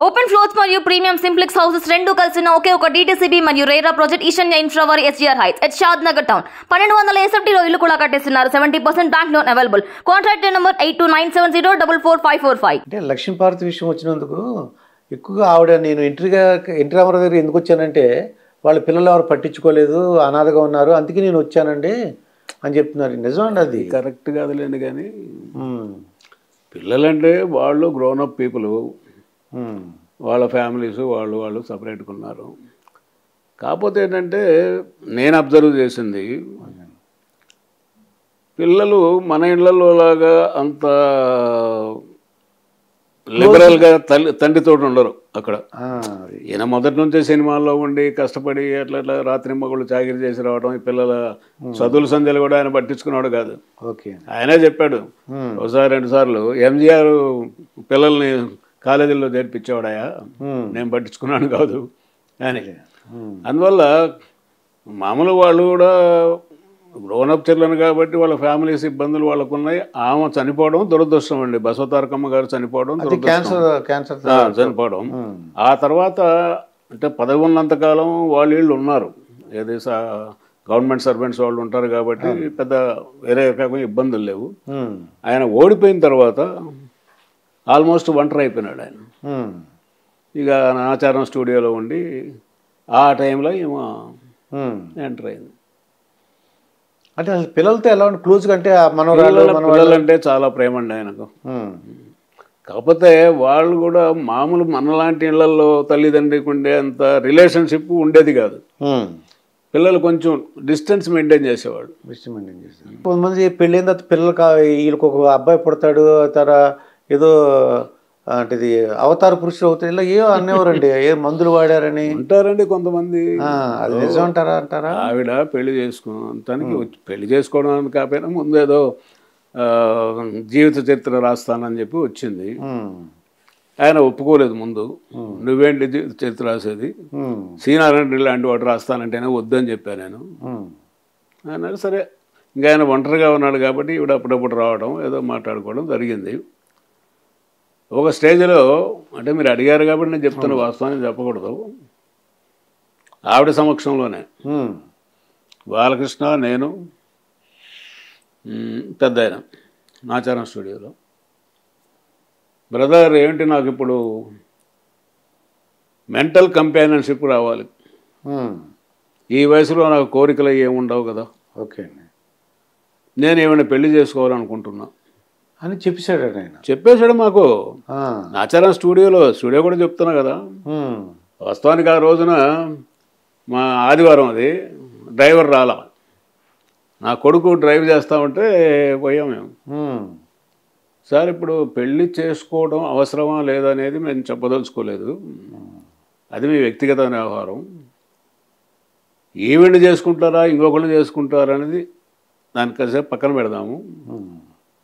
Open floors మరియు premium simplex houses రెండు కలిసిన ఒకే ఒక DTCB మరియు రేరా ప్రాజెక్ట్ ఈశాన్య ఇన్ఫ్రావారి SGR heights at Shad Nagar town 1200 SFTలో ఇల్లు కూడా కట్టేస్తున్నారు. 70% bank loan available. Contract number 8297044545. అంటే లక్ష్మీపార్వతి విషయం వచ్చినందుకు ఎక్కువగా ఆవిడ నేను ఎన్టీ రామారావు దగ్గర ఎందుకు వచ్చానంటే వాళ్ళ పిల్లలు ఎవరు పట్టించుకోలేదు, అనాథగా ఉన్నారు, అందుకే నేను వచ్చానండి అని చెప్తున్నారు. నిజమండి అది? కరెక్ట్ కాదులేండి, కానీ పిల్లలంటే వాళ్ళు గ్రోనప్ పీపుల్, వాళ్ళ ఫ్యామిలీస్ వాళ్ళు సపరేట్గా ఉన్నారు. కాకపోతే ఏంటంటే నేను అబ్జర్వ్ చేసింది, పిల్లలు మన ఇళ్లలో లాగా అంత లిబరల్గా తండ్రితో ఉండరు అక్కడ. ఈయన మొదటి నుంచే సినిమాల్లో ఉండి కష్టపడి అట్లా రాత్రి మగళ్ళు చాకిరీ చేసి రావడం, ఈ పిల్లల చదువుల సంధ్యలు కూడా ఆయన పట్టించుకున్నాడు కాదు. ఆయనే చెప్పాడు ఒకసారి 2 సార్లు, MGR పిల్లల్ని కాలేజీల్లో చేర్పించేవాడయా, నేను పట్టించుకున్నాను కాదు అని. అందువల్ల మామూలు వాళ్ళు కూడా గ్రోనప్ చిల్డ్రన్ కాబట్టి వాళ్ళ ఫ్యామిలీస్ ఇబ్బందులు వాళ్ళకు ఉన్నాయి. ఆమె చనిపోవడం దురదృష్టం అండి. బసవతారకమ్మ గారు చనిపోవడం చనిపోవడం. ఆ తర్వాత అంటే పదవి ఉన్నంతకాలం వీళ్ళు ఉన్నారు, ఏది గవర్నమెంట్ సర్వెంట్స్ వాళ్ళు ఉంటారు కాబట్టి పెద్ద వేరే రకమైన ఇబ్బందులు లేవు. ఆయన ఓడిపోయిన తర్వాత ఆల్మోస్ట్ ఒంటరి అయిపోయినాడు ఆయన. ఇక ఆచారం స్టూడియోలో ఉండి ఆ టైంలో ఏమో ఎంటర్ అయింది. అంటే పిల్లలతో ఎలా ఉండి క్లోజ్గా, అంటే పిల్లలంటే చాలా ప్రేమ అండి ఆయనకు. కాకపోతే వాళ్ళు కూడా మామూలు మనలాంటి ఇళ్లలో తల్లిదండ్రికి ఉండే అంత రిలేషన్షిప్ ఉండేది కాదు. పిల్లలు కొంచెం డిస్టెన్స్ మెయింటైన్ చేసేవాళ్ళు. కొంతమంది పెళ్ళైన తర్వాత పిల్లలు వీళ్ళకి ఒక అబ్బాయి పుడతాడు, ఏదో అంటే అవతార పురుషులు అవుతాయి ఇలా ఏవో అనేవారండి, ఏ మందులు వాడారని ఉంటారండి కొంతమంది. అది నిజం అంటారా? ఆవిడ పెళ్లి చేసుకోవడానికి పెళ్లి చేసుకోవడం కాకపోయినా ముందు ఏదో జీవిత చరిత్ర రాస్తానని చెప్పి వచ్చింది. ఆయన ఒప్పుకోలేదు ముందు. నువ్వేంటి జీవిత చరిత్ర రాసేది, సీనారాయణ లాంటి వాడు రాస్తానంటేనే వద్దని చెప్పాను నేను అన్నారు. సరే, ఇంకా ఆయన ఒంటరిగా ఉన్నాడు కాబట్టి ఈవిడ అప్పుడప్పుడు రావడం, ఏదో మాట్లాడుకోవడం జరిగింది. ఒక స్టేజ్లో, అంటే మీరు అడిగారు కాబట్టి నేను చెప్తున్న వాస్తవాన్ని చెప్పకూడదు, ఆవిడ సమక్షంలోనే బాలకృష్ణ, నేను, పెద్ద ఆయన ఆచారం స్టూడియోలో, బ్రదర్ ఏంటి నాకు ఇప్పుడు మెంటల్ కంపానియన్షిప్ రావాలి, ఈ వయసులో నాకు కోరికలు ఏముండవు కదా, ఓకే నేను ఏమైనా పెళ్లి చేసుకోవాలనుకుంటున్నా అని చెప్పేశాడు ఆయన. చెప్పేశాడు మాకు ఆచారం స్టూడియో కూడా చెప్తున్నా కదా. వాస్తవానికి ఆ రోజున మా ఆదివారం, అది డ్రైవర్ రాలా, నా కొడుకు డ్రైవ్ చేస్తా ఉంటే పోయాం మేము. సార్ ఇప్పుడు పెళ్లి చేసుకోవడం అవసరమా లేదా అనేది మేము చెప్పదలుచుకోలేదు, అది మీ వ్యక్తిగత వ్యవహారం, ఈవెంట్ చేసుకుంటారా ఇంకొకళ్ళు చేసుకుంటారా అనేది దానికసేపు పక్కన పెడదాము.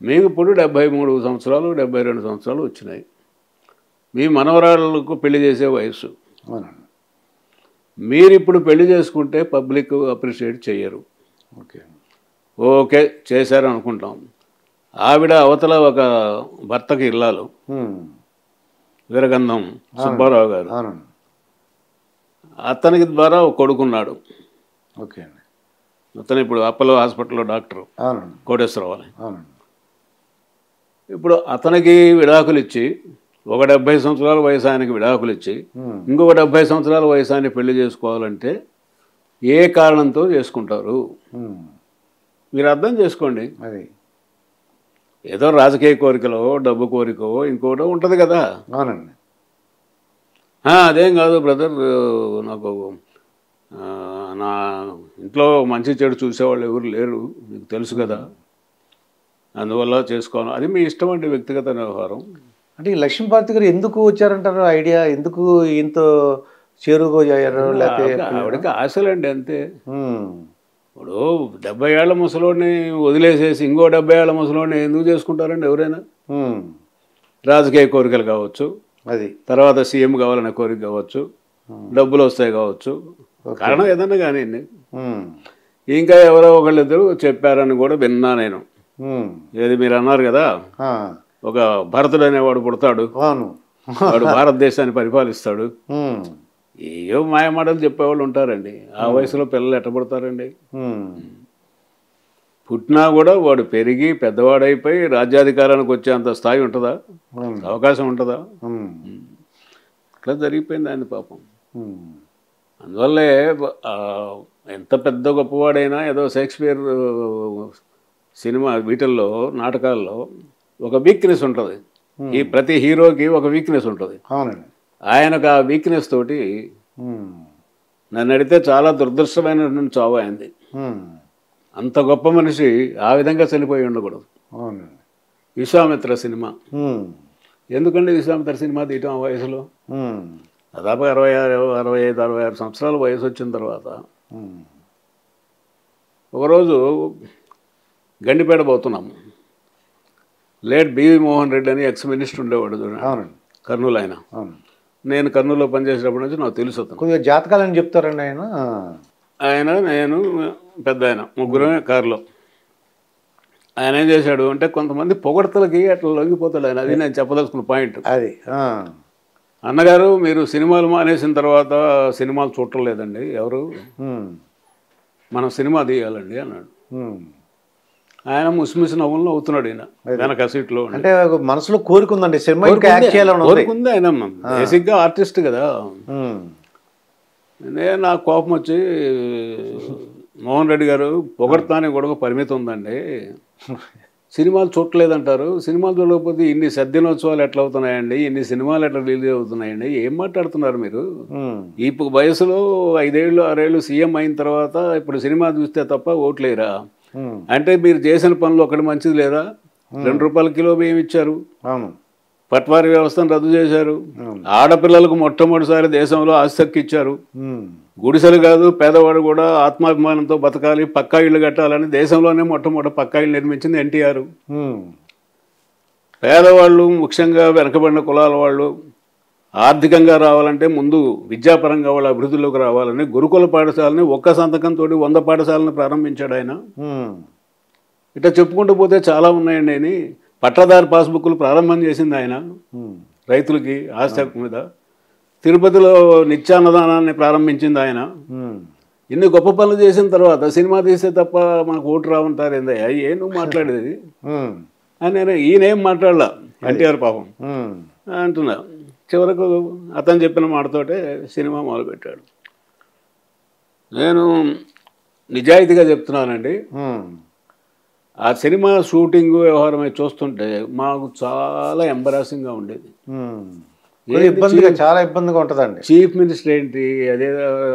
మీకు ఇప్పుడు 73 సంవత్సరాలు 72 సంవత్సరాలు వచ్చినాయి, మీ మనవరాళ్ళకు పెళ్లి చేసే వయసు. మీరు ఇప్పుడు పెళ్లి చేసుకుంటే పబ్లిక్ అప్రిషియేట్ చెయ్యరు. ఓకే చేశారు అనుకుంటాం. ఆవిడ అవతల ఒక భర్తకి ఇల్లాలు, వీరగంధం సుబ్బారావు గారు, అతనికి ద్వారా ఒక కొడుకున్నాడు. అతను ఇప్పుడు అప్పలో హాస్పిటల్లో డాక్టర్, కోటేశ్వరరావు అని. ఇప్పుడు అతనికి విడాకులు ఇచ్చి, ఒక 70 సంవత్సరాల వయసు ఆయనకి విడాకులు ఇచ్చి, ఇంకొక 70 సంవత్సరాల వయసు ఆయన పెళ్లి చేసుకోవాలంటే ఏ కారణంతో చేసుకుంటారు? మీరు అర్థం చేసుకోండి. అది ఏదో రాజకీయ కోరికలో, డబ్బు కోరికో, ఇంకోటో ఉంటుంది కదా. అవునండి. అదేం కాదు బ్రదర్, నాకు నా ఇంట్లో మంచి చెడు చూసేవాళ్ళు ఎవరు లేరు, మీకు తెలుసు కదా, అందువల్ల చేసుకోను, అది మీ ఇష్టం అండి, వ్యక్తిగత వ్యవహారం. అంటే ఈ లక్ష్మీపార్వతి గారు ఎందుకు వచ్చారంటారు? ఐడియా ఎందుకు ఇంత చేరుగా అయ్యారు? లేకపోతే ఆవిడకి ఆశలండి అంతే. ఇప్పుడు 70 ఏళ్ల ముసలోడిని వదిలేసేసి ఇంకో 70 ఏళ్ల ముసలోడిని ఎందుకు చేసుకుంటారండి ఎవరైనా? రాజకీయ కోరికలు కావచ్చు, అది తర్వాత సీఎం కావాలనే కోరిక కావచ్చు, డబ్బులు వస్తాయి కావచ్చు, కారణం ఏదన్నా కానీ. ఇంకా ఎవరో ఒకళ్ళిద్దరు చెప్పారని కూడా విన్నా నేను. ఏది మీరు అన్నారు కదా, ఒక భరతుడు అనేవాడు పుడతాడు, వాడు భారతదేశాన్ని పరిపాలిస్తాడు. ఉమ్, ఏవో మాయమాటలు చెప్పేవాళ్ళు ఉంటారండి. ఆ వయసులో పిల్లలు ఎట్టబడతారండి? పుట్టినా కూడా వాడు పెరిగి పెద్దవాడైపోయి రాజ్యాధికారానికి వచ్చేంత స్థాయి ఉంటుందా? అవకాశం ఉంటుందా? ఉమ్, అట్లా జరిగిపోయింది ఆయన పాపం. ఉమ్, అందువల్లే ఎంత పెద్ద గొప్పవాడైనా ఏదో షేక్స్పియర్ సినిమా వీటిల్లో నాటకాల్లో ఒక వీక్నెస్ ఉంటుంది. ఈ ప్రతి హీరోకి ఒక వీక్నెస్ ఉంటుంది. అవునండి. ఆయనకు ఆ వీక్నెస్ తోటి ఉమ్, నన్ను అడిగితే చాలా దురదృష్టమైన చావు అయింది. ఉమ్, అంత గొప్ప మనిషి ఆ విధంగా చనిపోయి ఉండకూడదు. అవునండి. విశ్వామిత్ర సినిమా ఉమ్, ఎందుకండి విశ్వామిత్ర సినిమా తీయటం ఆ వయసులో? ఉమ్, దాదాపు 65 సంవత్సరాల వయసు వచ్చిన తర్వాత ఉమ్, ఒకరోజు గండిపేట పోతున్నాము. లేట్ బివి మోహన్ రెడ్డి అని ఎక్స్ మినిస్టర్ ఉండేవాడు చూడండి, అవునండి. కర్నూలు ఆయన. అవును. నేను కర్నూలులో పనిచేసేటప్పటి నుంచి నాకు తెలుసు అతను. కొద్దిగా జాతకాలని చెప్తారండి ఆయన. ఆయన, నేను, పెద్ద ఆయన ముగ్గురమే కారులో. ఆయన ఏం చేశాడు అంటే కొంతమంది పొగడతలకి అట్లా లొంగిపోతాడు ఆయన. అది నేను చెప్పదలుచుకున్న పాయింట్. అది అన్నగారు మీరు సినిమాలు మానేసిన తర్వాత సినిమాలు చూడటం లేదండి ఎవరు, ఉమ్, మనం సినిమా తీయాలండి అన్నాడు. ఉమ్. ఆయన ముసిముసి నవ్వులను అవుతున్నాడు ఈయన వెనక సీట్లో. అంటే మనసులో కోరుకుందండి సినిమా ఇంకా యాక్ట్ చేయాలని ఉంది. కోరుకుంది ఆయన, బేసిక్గా ఆర్టిస్ట్ కదా. ఉమ్, నేను నాకు కోపం వచ్చి, మోహన్ రెడ్డి గారు పొగడతానే కూడా పరిమితం ఉందండి, సినిమాలు చూడలేదంటారు, సినిమాలు చూడకపోతే ఇన్ని సద్దినోత్సవాలు ఎట్లా అవుతున్నాయండి, ఇన్ని సినిమాలు ఎట్లా రిలీజ్ అవుతున్నాయండి, ఏం మాట్లాడుతున్నారు మీరు? ఉమ్, ఈ వయసులో 5 ఏళ్ళు 6 ఏళ్ళు సీఎం అయిన తర్వాత ఇప్పుడు సినిమా చూస్తే తప్ప ఓట్లేరా? ఉమ్, అంటే మీరు చేసిన పనులు ఒకటి మంచిది లేదా? 2 రూపాయల కిలో బియ్యం ఇచ్చారు, అవును. పట్వారీ వ్యవస్థను రద్దు చేశారు, అవును. ఆడపిల్లలకు మొట్టమొదటిసారి దేశంలో ఆస్తి హక్కు ఇచ్చారు, ఉమ్, గుడిసెలు కాదు పేదవాడు కూడా ఆత్మాభిమానంతో బతకాలి, పక్కా ఇళ్ళు కట్టాలని దేశంలోనే మొట్టమొదటి పక్కా ఇళ్ళు నిర్మించింది ఎన్టీఆర్. ఉమ్, పేదవాళ్ళు ముఖ్యంగా వెనకబడిన కులాల వాళ్ళు ఆర్థికంగా రావాలంటే ముందు విద్యాపరంగా వాళ్ళ అభివృద్ధిలోకి రావాలని గురుకుల పాఠశాలని ఒక్క సంతకంతో 100 పాఠశాలను ప్రారంభించాడు ఆయన. ఉమ్, ఇట్లా చెప్పుకుంటూ పోతే చాలా ఉన్నాయండి. అని పట్టాదారు పాస్బుక్లు ప్రారంభం చేసింది ఆయన ఉమ్, రైతులకి ఆస్తి హక్కు మీద. తిరుపతిలో నిత్యాన్నదానాన్ని ప్రారంభించింది ఆయన. ఉమ్, ఇన్ని గొప్ప పనులు చేసిన తర్వాత సినిమా తీస్తే తప్ప మనకు ఓటు రావుంటారు ఏందయ్యా, ఏ నువ్వు మాట్లాడేది ఉమ్, అని నేను ఈయనేం మాట్లాడలా, ఎన్టీఆర్ పాపం ఉమ్, అంటున్నా. చివరకు అతను చెప్పిన మాటతోటే సినిమా మొదలుపెట్టాడు. నేను నిజాయితీగా చెప్తున్నానండి, ఉమ్, ఆ సినిమా షూటింగ్ వ్యవహారం చూస్తుంటే మాకు చాలా ఎంబరాసింగ్గా ఉండేది. ఉమ్. కొద్దిగా ఇబ్బందిగా, చాలా ఇబ్బందిగా ఉంటుందండి. చీఫ్ మినిస్టర్ ఏంటి, అదే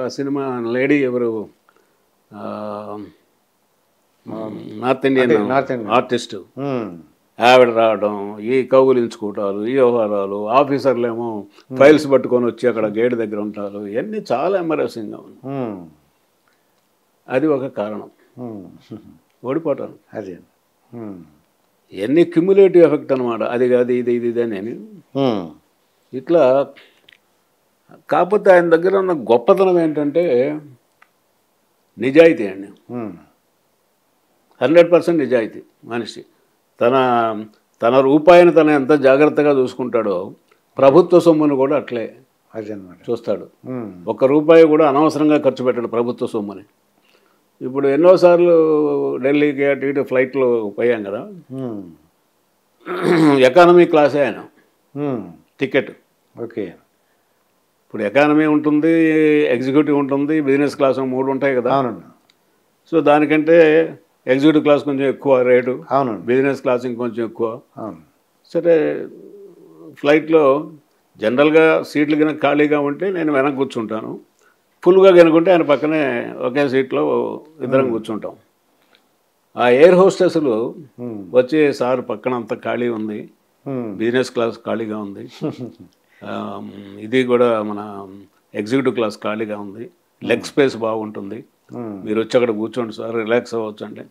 ఆ సినిమా లేడీ ఎవరు, నార్త్ ఇండియన్ ఆర్టిస్ట్, ఆవిడ రావడం, ఈ కౌగులించుకోవటాలు, ఈ వ్యవహారాలు, ఆఫీసర్లేమో ఫైల్స్ పట్టుకొని వచ్చి అక్కడ గేట్ దగ్గర ఉంటారు, ఇవన్నీ చాలా ఎంబరాసింగ్గా ఉంది. ఉమ్, అది ఒక కారణం ఉమ్, ఓడిపోవటాను. అదే. ఉమ్, ఇవన్నీ క్యుములేటివ్ ఎఫెక్ట్ అనమాట. అది కాదు ఇది ఇది ఇది అని ఉమ్, ఇట్లా. కాకపోతే ఆయన దగ్గర ఉన్న గొప్పతనం ఏంటంటే నిజాయితీ అండి. ఉమ్, 100% నిజాయితీ మనిషి. తన రూపాయిని తను ఎంత జాగ్రత్తగా చూసుకుంటాడో ప్రభుత్వ సొమ్మును కూడా అట్లే అదే అన్నమాట. చూస్తాడు. ఉమ్, 1 రూపాయి కూడా అనవసరంగా ఖర్చు పెట్టాడు ప్రభుత్వ సొమ్ముని. ఇప్పుడు ఎన్నోసార్లు ఢిల్లీకి అటు ఇటు ఫ్లైట్లో పోయాం కదా, ఉమ్, ఎకానమీ క్లాసే ఆయన ఉమ్, టికెట్. ఓకే. ఇప్పుడు ఎకానమీ ఉంటుంది, ఎగ్జిక్యూటివ్ ఉంటుంది, బిజినెస్ క్లాస్ 3 ఉంటాయి కదా. అవునండి. సో దానికంటే ఎగ్జిక్యూటివ్ క్లాస్ కొంచెం ఎక్కువ రేటు, అవునండి. బిజినెస్ క్లాస్ ఇంకొంచెం ఎక్కువ. అవును. సరే ఫ్లైట్లో జనరల్గా సీట్లు కనుక ఖాళీగా ఉంటే నేను వెనక్కి కూర్చుంటాను, ఫుల్గా కనుకుంటే ఆయన పక్కనే ఒకే సీట్లో ఇద్దరం కూర్చుంటాం. ఆ ఎయిర్ హోస్టెస్లు వచ్చి, సార్ పక్కన అంత ఖాళీ ఉంది, బిజినెస్ క్లాస్ ఖాళీగా ఉంది, ఇది కూడా మన ఎగ్జిక్యూటివ్ క్లాస్ ఖాళీగా ఉంది, లెగ్ స్పేస్ బాగుంటుంది, మీరు వచ్చి అక్కడ కూర్చోండి సార్, రిలాక్స్ అవ్వచ్చు అండి.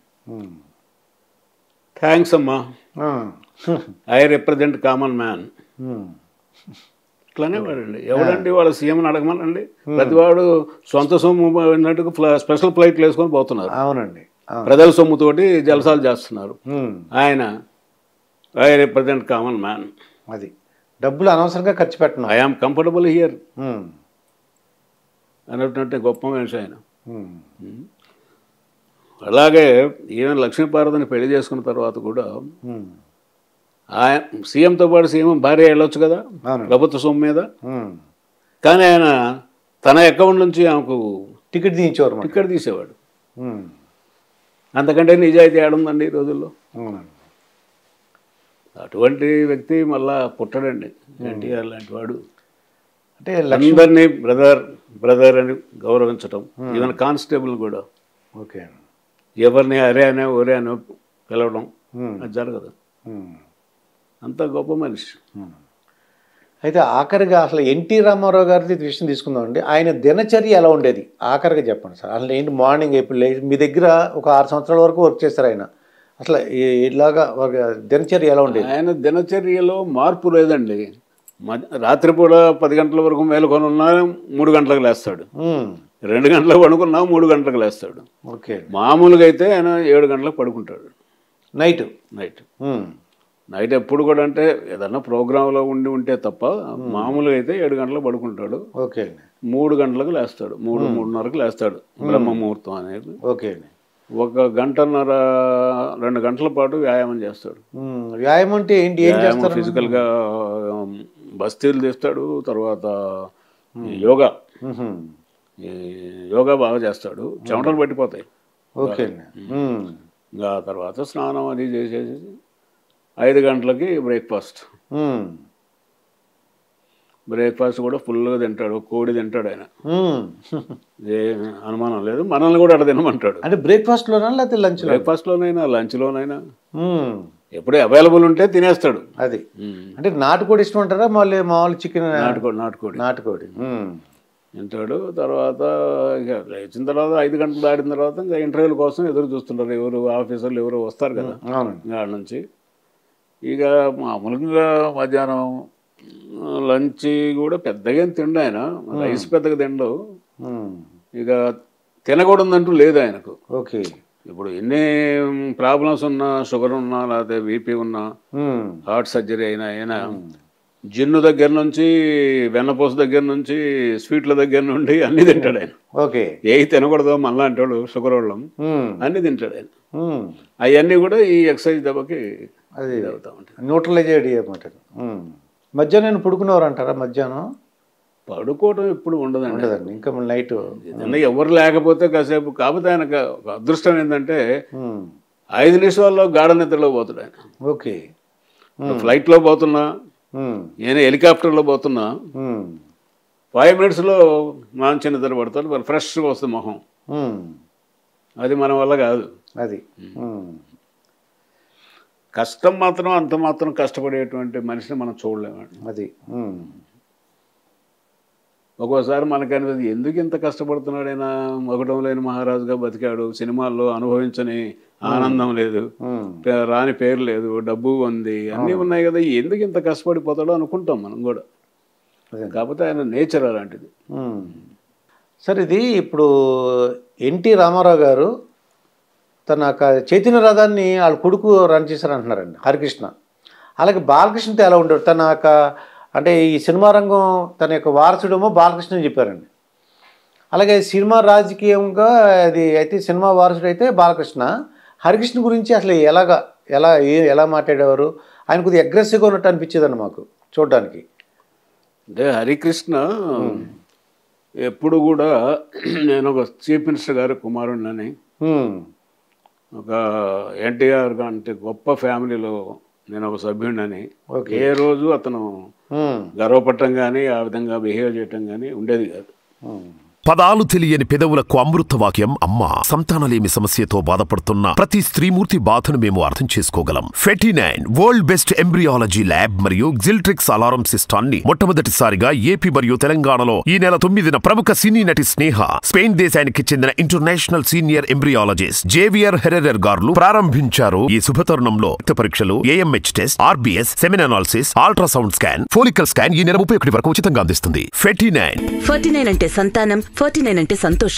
థ్యాంక్స్ అమ్మా, ఐ రిప్రజెంట్ కామన్ మ్యాన్. ఇట్లానే వాడండి. ఎవడండి వాళ్ళ సీఎంని అడగమనండి, ప్రతివాడు సొంత సొమ్ము అన్నట్టుగా స్పెషల్ ఫ్లైట్లు వేసుకొని పోతున్నారు. అవునండి. ప్రజల సొమ్ముతోటి జలసాలు చేస్తున్నారు. ఆయన ఐ రిప్రజెంట్ కామన్ మ్యాన్. అది డబ్బులు అనవసరంగా ఖర్చు పెట్టను. ఐఆమ్ కంఫర్టబుల్ హియర్ అన్నట్టు గొప్ప మనిషి ఆయన. అలాగే ఈవెన్ లక్ష్మీపార్వతిని పెళ్లి చేసుకున్న తర్వాత కూడా ఆయన సీఎంతో పాటు సీఎం భార్య వెళ్ళొచ్చు కదా ప్రభుత్వ సొమ్ము మీద, కానీ ఆయన తన అకౌంట్ నుంచి ఆమెకు టికెట్ తీసేవాడు. అంతకంటే నిజాయితీ ఏడుందండి ఈ రోజుల్లో. అటువంటి వ్యక్తి మళ్ళా పుట్టడండి ఎన్టీఆర్ లాంటి వాడు. అంటే అందరినీ బ్రదర్ అని గౌరవించటం, ఈవెన్ కానిస్టేబుల్ కూడా ఓకే ఎవరిని అరే అనే ఒరే అని పిలవడం అది జరగదు. అంత గొప్ప మనిషి. అయితే ఆఖరిగా అసలు ఎన్టీ రామారావు గారి విషయం తీసుకుందామండి. ఆయన దినచర్య ఎలా ఉండేది ఆఖరిగా చెప్పండి సార్. అసలు ఏంటి మార్నింగ్ ఎప్పుడు మీ దగ్గర ఒక 6 సంవత్సరాల వరకు వర్క్ చేస్తారు ఆయన. అసలు ఇలాగా దినచర్య ఎలా ఉండేది? ఆయన దినచర్యలో మార్పు లేదండి. రాత్రిపూట 10 గంటల వరకు మేలుకొని ఉన్నా 3 గంటలకు లేస్తాడు, 2 గంటలకు పడుకున్నా 3 గంటలకు లేస్తాడు. ఓకే. మామూలుగా అయితే ఆయన 7 గంటలకు పడుకుంటాడు నైట్. నైట్ ఎప్పుడు కూడా అంటే ఏదన్నా ప్రోగ్రాంలో ఉంటే తప్ప మామూలుగా అయితే 7 గంటలకు పడుకుంటాడు. ఓకే. 3 గంటలకు లేస్తాడు, 3:30కు లేస్తాడు బ్రహ్మ ముహూర్తం అనేది. ఓకే. 1 గంటన్నర 2 గంటల పాటు వ్యాయామం చేస్తాడు. వ్యాయామం అంటే ఏంటి? ఫిజికల్గా బస్తీలు తీస్తాడు, తర్వాత యోగా బాగా చేస్తాడు, చెమటలు పట్టిపోతాయి. ఓకే. ఇంకా తర్వాత స్నానం అది చేసేసి 5 గంటలకి బ్రేక్ఫాస్ట్ కూడా ఫుల్గా తింటాడు. కోడి తింటాడు ఆయన, ఏ అనుమానం లేదు. మనల్ని కూడా అక్కడ తినమంటాడు. అంటే బ్రేక్ఫాస్ట్లోనా లేకపోతే బ్రేక్ఫాస్ట్లోనైనా లంచ్లోనైనా ఎప్పుడే అవైలబుల్ ఉంటే తినేస్తాడు. అది అంటే నాటుకోడి ఇష్టం అంటారా మళ్ళీ మామూలు చికెన్? నాటుకోడి తింటాడు. తర్వాత ఇక లేచిన తర్వాత 5 గంటలు దాటిన తర్వాత ఇంకా ఇంటర్వ్యూల కోసం ఎదురు చూస్తుంటారు. ఎవరు ఆఫీసర్లు ఎవరు వస్తారు కదా ఆడ నుంచి. ఇక మామూలుగా మధ్యాహ్నం లంచ్ కూడా పెద్దగా తిండు ఆయన, రైస్ పెద్దగా తిండు. ఇక తినకూడదంటూ లేదు ఆయనకు. ఓకే. ఇప్పుడు ఎన్ని ప్రాబ్లమ్స్ ఉన్నా, షుగర్ ఉన్నా, లేకపోతే బీపీ ఉన్నా, హార్ట్ సర్జరీ అయినా జిన్ను దగ్గర నుంచి వెన్నపూస దగ్గర నుంచి స్వీట్ల దగ్గర నుండి అన్ని తింటాడు ఆయన. ఓకే. ఏ తినకూడదు మనలా అంటాడు షుగర్ వాళ్ళం, అన్ని తింటాడు ఆయన. అవన్నీ కూడా ఈ ఎక్సర్సైజ్ దెబ్బకి అది అవుతా ఉంటాయి, న్యూట్రలైజ్ చేయమాట. మధ్యాహ్నం పడుకునేవారు అంటారా? మధ్యాహ్నం పడుకోవటం ఎప్పుడు ఉండదండి. ఇంకా నైట్ ఎవరు లేకపోతే కాసేపు. కాకపోతే ఆయనకు ఒక అదృష్టం ఏంటంటే 5 నిమిషాల్లో గాఢ నిద్రలో పోతాడు ఆయన. ఓకే. ఫ్లైట్లో పోతున్నా, నేను హెలికాప్టర్లో పోతున్నా 5 మినిట్స్లో మంచి నిద్ర పడతాడు. మరి ఫ్రెష్గా వస్తుంది మొహం. అది మన వల్ల కాదు. అది కష్టం మాత్రం అంత మాత్రం కష్టపడేటువంటి మనిషిని మనం చూడలేమండి. అది ఒక్కోసారి మనకనిపిస్తుంది ఎందుకు ఇంత కష్టపడుతున్నాడైనా, మగటం లేని మహారాజుగా బతికాడు, సినిమాల్లో అనుభవించని ఆనందం లేదు, రాని పేరు లేదు, డబ్బు ఉంది, అన్నీ ఉన్నాయి కదా, ఎందుకు ఇంత కష్టపడిపోతాడో అనుకుంటాం మనం కూడా. కాకపోతే ఆయన నేచర్ అలాంటిది. సార్ ఇది ఇప్పుడు ఎన్టీ రామారావు గారు తన చైతన్య రథాన్ని వాళ్ళ కొడుకు రన్ చేశారంటున్నారండి, హరికృష్ణ. అలాగే బాలకృష్ణతో ఎలా ఉండేవాడు? తన అంటే ఈ సినిమా రంగం తన యొక్క వారసుడేమో బాలకృష్ణ అని చెప్పారండి. అలాగే సినిమా రాజకీయంగా అది అయితే సినిమా వారసుడు అయితే బాలకృష్ణ. హరికృష్ణ గురించి అసలు ఎలా మాట్లాడేవారు? ఆయన కొద్దిగా అగ్రెసివ్గా ఉన్నట్టు అనిపించేదండి మాకు చూడడానికి. అంటే హరికృష్ణ ఎప్పుడు కూడా నేను ఒక చీఫ్ మినిస్టర్ గారి కుమారుడినని, ఒక ఎన్టీఆర్ అంటే గొప్ప ఫ్యామిలీలో నేను ఒక సభ్యుడినని ఏ రోజు అతను గర్వపడటం కానీ ఆ విధంగా బిహేవ్ చేయటం కానీ ఉండేది కాదు. పదాలు తెలియని పెదవులకు అమృత వాక్యం అమ్మ. సంతానలేమి సమస్యతో బాధపడుతున్న ప్రతి స్త్రీమూర్తి బాధను మేము అర్థం చేసుకోగలం. Fertinine world best embryology lab మరియు జిల్ట్రిక్స్ అలారం సిస్టాన్ని మొట్టమొదటిసారిగా ఏపీ మరియు తెలంగాణలో ఈ నెల 9న ప్రముఖ సినీ నటి స్నేహ, స్పెయిన్ దేశానికి చెందిన international senior embryologist Javier Herrera గారు ప్రారంభించారు. ఈ శుభతరుణంలో రక్త పరీక్షలు, AMH test, RBS, సెమిన్ analysis, ultrasound scan, follicle scan ఈ నెల 31 వరకు ఉచితంగా అందిస్తుంది. ఫెర్టినైన్ అంటే సంతానం, 49 అంటే సంతోషం.